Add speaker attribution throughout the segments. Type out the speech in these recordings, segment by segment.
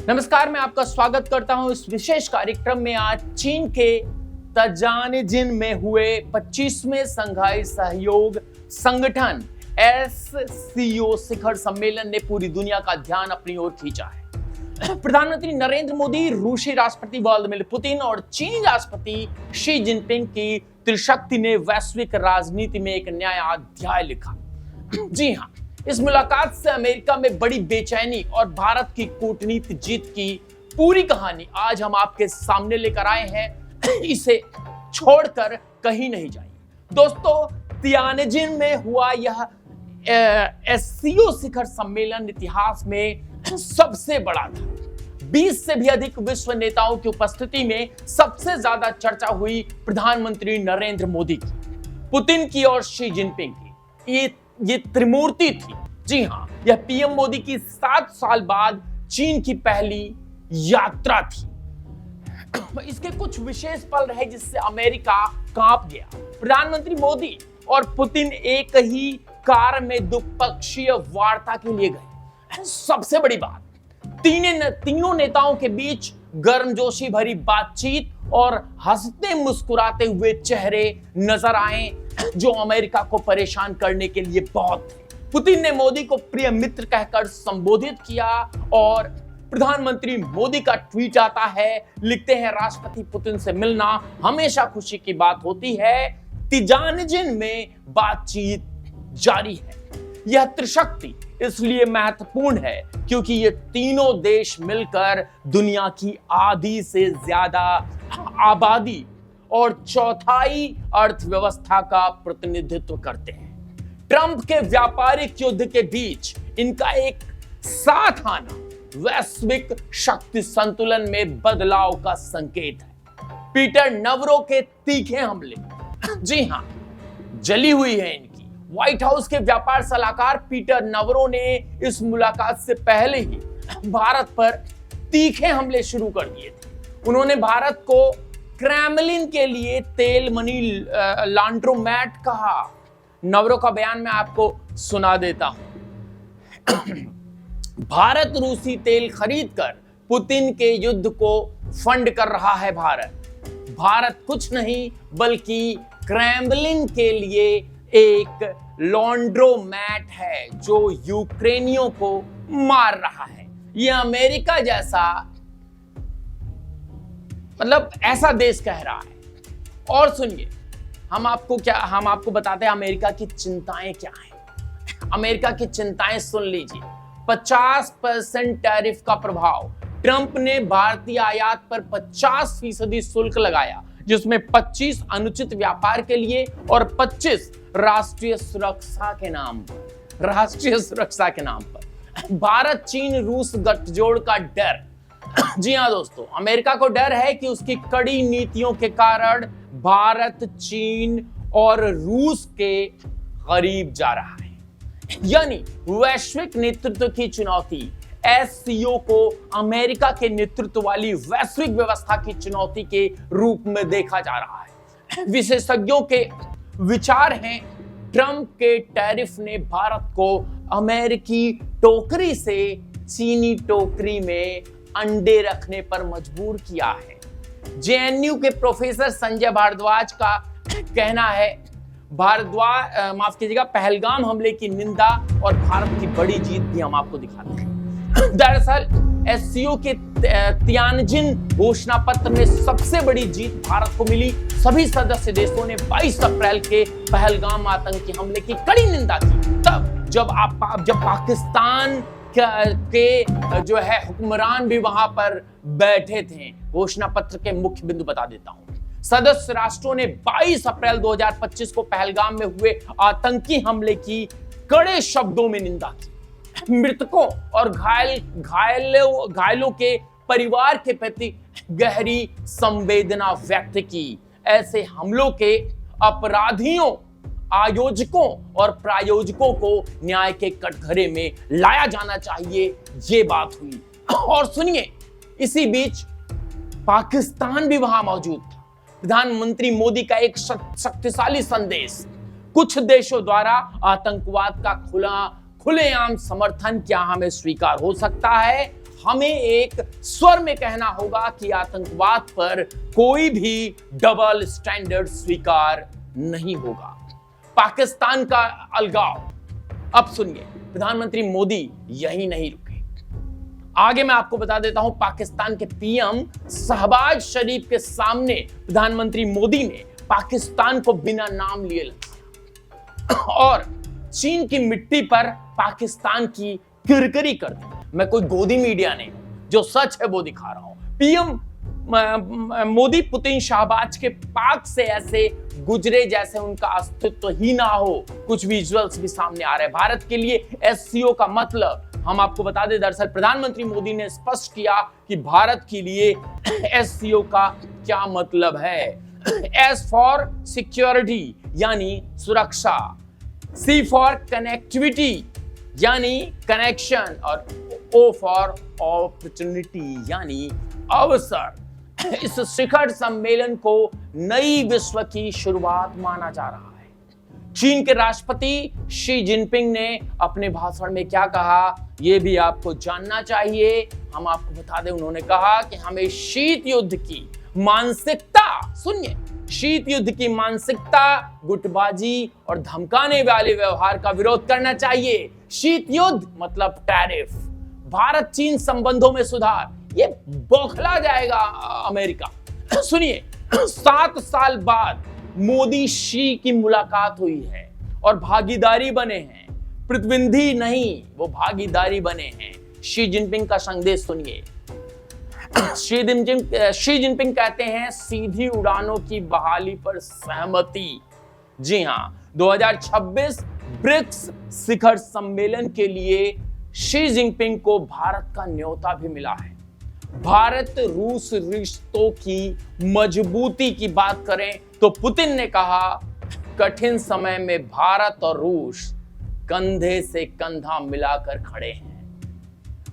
Speaker 1: नमस्कार, मैं आपका स्वागत करता हूं इस विशेष कार्यक्रम में। आज चीन के तजानिजिन में हुए 25वें शंघाई सहयोग संगठन SCO शिखर सम्मेलन ने पूरी दुनिया का ध्यान अपनी ओर खींचा है। प्रधानमंत्री नरेंद्र मोदी, रूसी राष्ट्रपति व्लादिमीर पुतिन और चीनी राष्ट्रपति शी जिनपिंग की त्रिशक्ति ने वैश्विक राजनीति में एक नया अध्याय लिखा। जी हां, इस मुलाकात से अमेरिका में बड़ी बेचैनी और भारत की कूटनीति जीत की पूरी कहानी आज हम आपके सामने लेकर आए हैं। इसे छोड़कर कहीं नहीं जाइए। दोस्तों, तियानजिन में हुआ यह SCO शिखर सम्मेलन इतिहास में सबसे बड़ा था। 20 से भी अधिक विश्व नेताओं की उपस्थिति में सबसे ज्यादा चर्चा हुई प्रधानमंत्री नरेंद्र मोदी की, पुतिन की और शी जिनपिंग की। ये त्रिमूर्ति थी। जी हां, यह पीएम मोदी की 7 साल बाद चीन की पहली यात्रा थी। इसके कुछ विशेष पल रहे जिससे अमेरिका कांप गया। प्रधानमंत्री मोदी और पुतिन एक ही कार में द्विपक्षीय वार्ता के लिए गए। सबसे बड़ी बात, तीनों नेताओं के बीच गर्मजोशी भरी बातचीत और हंसते मुस्कुराते हुए चेहरे नजर आए जो अमेरिका को परेशान करने के लिए बहुत थे। पुतिन ने मोदी को प्रिय मित्र कहकर संबोधित किया और प्रधानमंत्री मोदी का ट्वीट आता है, लिखते हैं, राष्ट्रपति पुतिन से मिलना हमेशा खुशी की बात होती है। तियानजिन में बातचीत जारी है। यह त्रिशक्ति इसलिए महत्वपूर्ण है क्योंकि ये तीनों देश मिलकर दुनिया की आधी से ज्यादा आबादी और चौथाई अर्थव्यवस्था का प्रतिनिधित्व करते हैं। ट्रंप के व्यापारिक युद्ध के बीच इनका एक साथ आना वैश्विक शक्ति संतुलन में बदलाव का संकेत है। पीटर नवरो के तीखे हमले, जी हां, जली हुई है इनकी। व्हाइट हाउस के व्यापार सलाहकार पीटर नवरो ने इस मुलाकात से पहले ही भारत पर तीखे हमले शुरू कर दिए थे। उन्होंने भारत को क्रेमलिन के लिए तेल मनी लॉन्ड्रोमैट कहा। नवरो का बयान मैं आपको सुना देता हूं। भारत रूसी तेल खरीदकर पुतिन के युद्ध को फंड कर रहा है। भारत कुछ नहीं बल्कि क्रेमलिन के लिए एक लॉन्ड्रोमैट है जो यूक्रेनियों को मार रहा है। यह अमेरिका जैसा ऐसा देश कह रहा है। और सुनिए, हम आपको बताते हैं अमेरिका की चिंताएं क्या हैं। अमेरिका की चिंताएं सुन लीजिए। 50% टैरिफ का प्रभाव। ट्रंप ने भारतीय आयात पर 50% शुल्क लगाया, जिसमें 25 अनुचित व्यापार के लिए और 25 राष्ट्रीय सुरक्षा के नाम पर। भारत चीन रूस गठजोड़ का डर। जी हां दोस्तों, अमेरिका को डर है कि उसकी कड़ी नीतियों के कारण भारत चीन और रूस के करीब जा रहा है। यानी वैश्विक नेतृत्व की चुनौती। SCO को अमेरिका के नेतृत्व वाली वैश्विक व्यवस्था की चुनौती के रूप में देखा जा रहा है। विशेषज्ञों के विचार हैं, ट्रंप के टैरिफ ने भारत को अमेरिकी टोकरी से चीनी टोकरी में अंडे रखने पर मजबूर किया है। JNU के प्रोफेसर संजय भारद्वाज का कहना है, पहलगाम हमले की निंदा और भारत की बड़ी जीत भी हम आपको दिखाते हैं। दरअसल SCO के तियानजिन घोषणा पत्र में सबसे बड़ी जीत भारत को मिली। सभी सदस्य देशों ने 22 अप्रैल के पहलगाम आतंकी हमले की कड़ी निंदा की। तब जब पाकिस्तान के जो है हुक्मरान भी वहां पर बैठे थे। घोषणा पत्र के मुख्य बिंदु बता देता हूं। सदस्य राष्ट्रों ने 22 अप्रैल 2025 को पहलगाम में हुए आतंकी हमले की कड़े शब्दों में निंदा की। मृतकों और घायलों के परिवार के प्रति गहरी संवेदना व्यक्त की। ऐसे हमलों के अपराधियों, आयोजकों और प्रायोजकों को न्याय के कटघरे में लाया जाना चाहिए, ये बात हुई। और सुनिए, इसी बीच पाकिस्तान भी वहां मौजूद था। प्रधानमंत्री मोदी का एक शक्तिशाली संदेश। कुछ देशों द्वारा आतंकवाद का खुलेआम समर्थन क्या हमें स्वीकार हो सकता है? हमें एक स्वर में कहना होगा कि आतंकवाद पर कोई भी डबल स्टैंडर्ड स्वीकार नहीं होगा। पाकिस्तान का अलगाव। अब सुनिए, प्रधानमंत्री मोदी यही नहीं रुके। आगे मैं आपको बता देता हूं, पाकिस्तान के पीएम शहबाज शरीफ के सामने प्रधानमंत्री मोदी ने पाकिस्तान को बिना नाम लिए लगाया और चीन की मिट्टी पर पाकिस्तान की किरकिरी कर दी। मैं कोई गोदी मीडिया नहीं, जो सच है वो दिखा रहा हूं। पीएम मोदी पुतिन शहबाज के पाक से ऐसे गुजरे जैसे उनका अस्तित्व ही ना हो। कुछ विजुअल्स भी सामने आ रहे हैं। भारत के लिए एससीओ का मतलब हम आपको बता दें, दरअसल प्रधानमंत्री मोदी ने स्पष्ट किया कि भारत के लिए एससीओ का क्या मतलब है। एस फॉर सिक्योरिटी यानी सुरक्षा, सी फॉर कनेक्टिविटी यानी कनेक्शन और ओ फॉर अपॉर्चुनिटी यानी अवसर। इस शिखर सम्मेलन को नई विश्व की शुरुआत माना जा रहा है। चीन के राष्ट्रपति शी जिनपिंग ने अपने भाषण में क्या कहा, यह भी आपको जानना चाहिए। हम आपको बता दें, उन्होंने कहा कि हमें शीत युद्ध की मानसिकता, सुनिए, शीत युद्ध की मानसिकता, गुटबाजी और धमकाने वाले व्यवहार का विरोध करना चाहिए। शीत युद्ध मतलब टैरिफ, भारत चीन संबंधों में सुधार, ये बौखला जाएगा अमेरिका। सुनिए, 7 साल बाद मोदी शी की मुलाकात हुई है और भागीदारी बने हैं, प्रतिद्वंदी नहीं, वो भागीदारी बने हैं। शी जिनपिंग का संदेश सुनिए। शी जिनपिंग कहते हैं सीधी उड़ानों की बहाली पर सहमति। जी हां, 2026 ब्रिक्स शिखर सम्मेलन के लिए शी जिनपिंग को भारत का न्योता भी मिला है। भारत रूस रिश्तों की मजबूती की बात करें तो पुतिन ने कहा, कठिन समय में भारत और रूस कंधे से कंधा मिलाकर खड़े हैं।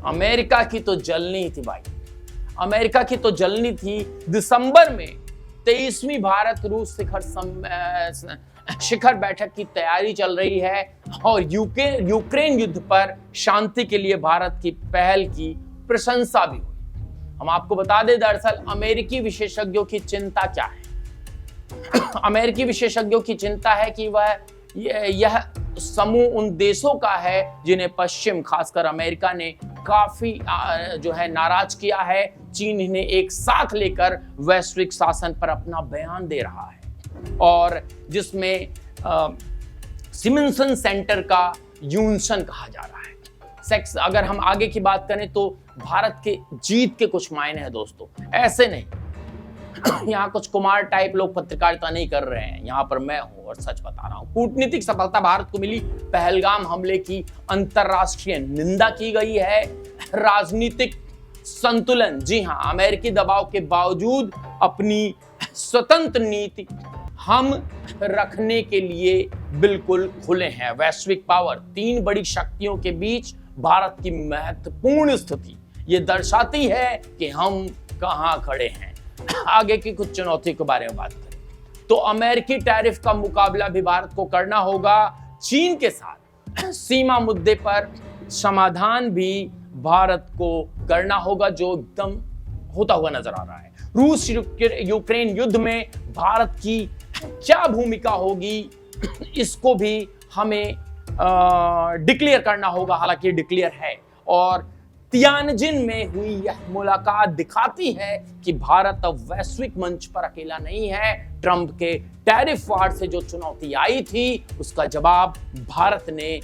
Speaker 1: अमेरिका की तो जलनी थी भाई, अमेरिका की तो जलनी थी। दिसंबर में 23वीं भारत रूस शिखर बैठक की तैयारी चल रही है और यूक्रेन युद्ध पर शांति के लिए भारत की पहल की प्रशंसा भी हुई। हम आपको बता दें, दरअसल अमेरिकी विशेषज्ञों की चिंता क्या है। अमेरिकी विशेषज्ञों की चिंता है कि यह समूह उन देशों का है जिन्हें पश्चिम, खासकर अमेरिका ने काफी जो है नाराज किया है। चीन इन्हें एक साथ लेकर वैश्विक शासन पर अपना बयान दे रहा है और जिसमें सिमनसन सेंटर का यूनसन कहा जा रहा है। सेक्स, अगर हम आगे की बात करें तो भारत के जीत के कुछ मायने हैं दोस्तों, ऐसे नहीं। यहाँ कुछ कुमार टाइप लोग पत्रकारिता नहीं कर रहे हैं, यहाँ पर मैं हूं और सच बता रहा हूं। कूटनीतिक सफलता भारत को मिली, पहलगाम हमले की अंतरराष्ट्रीय निंदा की गई है। राजनीतिक संतुलन, जी हां, अमेरिकी दबाव के बावजूद अपनी स्वतंत्र नीति हम रखने के लिए बिल्कुल खुले हैं। वैश्विक पावर, 3 बड़ी शक्तियों के बीच भारत की महत्वपूर्ण स्थिति ये दर्शाती है कि हम कहां खड़े हैं। आगे की कुछ चुनौती के बारे में बात करें तो अमेरिकी टैरिफ का मुकाबला भी भारत को करना होगा। चीन के साथ सीमा मुद्दे पर समाधान भी भारत को करना होगा, जो एकदम होता हुआ नजर आ रहा है। रूस यूक्रेन युद्ध में भारत की क्या भूमिका होगी, इसको भी हमें डिक्लेयर करना होगा। हालांकि डिक्लेयर है और तियानजिन में हुई यह मुलाकात दिखाती है कि भारत अब वैश्विक मंच पर अकेला नहीं है। ट्रंप के टैरिफ वार से जो चुनौती आई थी उसका जवाब भारत ने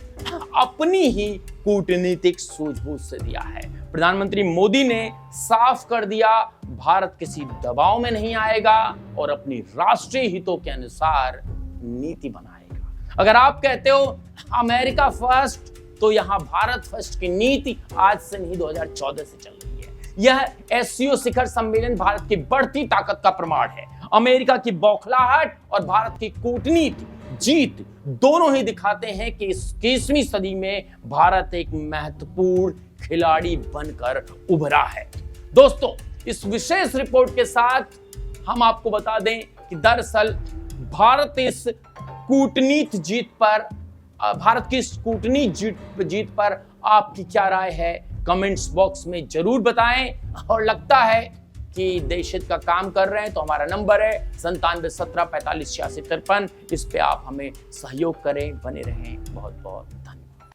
Speaker 1: अपनी ही कूटनीतिक सूझबूझ से दिया है। प्रधानमंत्री मोदी ने साफ कर दिया, भारत किसी दबाव में नहीं आएगा और अपनी राष्ट्रीय हितों के अनुसार नीति बनाएगा। अगर आप कहते हो अमेरिका फर्स्ट, तो यहां भारत फर्स्ट की नीति आज से नहीं 2014 से चल रही है। यह एससीओ शिखर सम्मेलन भारत की बढ़ती ताकत का प्रमाण है। अमेरिका की बौखलाहट और भारत की कूटनीति जीत दोनों ही दिखाते हैं कि इस 21वीं सदी में भारत एक महत्वपूर्ण खिलाड़ी बनकर उभरा है। दोस्तों, इस विशेष रिपोर्ट के साथ हम आपको बता दें कि दरअसल भारत की इस कूटनीति जीत पर आपकी क्या राय है,
Speaker 2: कमेंट्स बॉक्स में जरूर बताएं। और लगता है कि देश हित का काम कर रहे हैं तो हमारा नंबर है 9717458653। इस पे आप हमें सहयोग करें, बने रहें। बहुत बहुत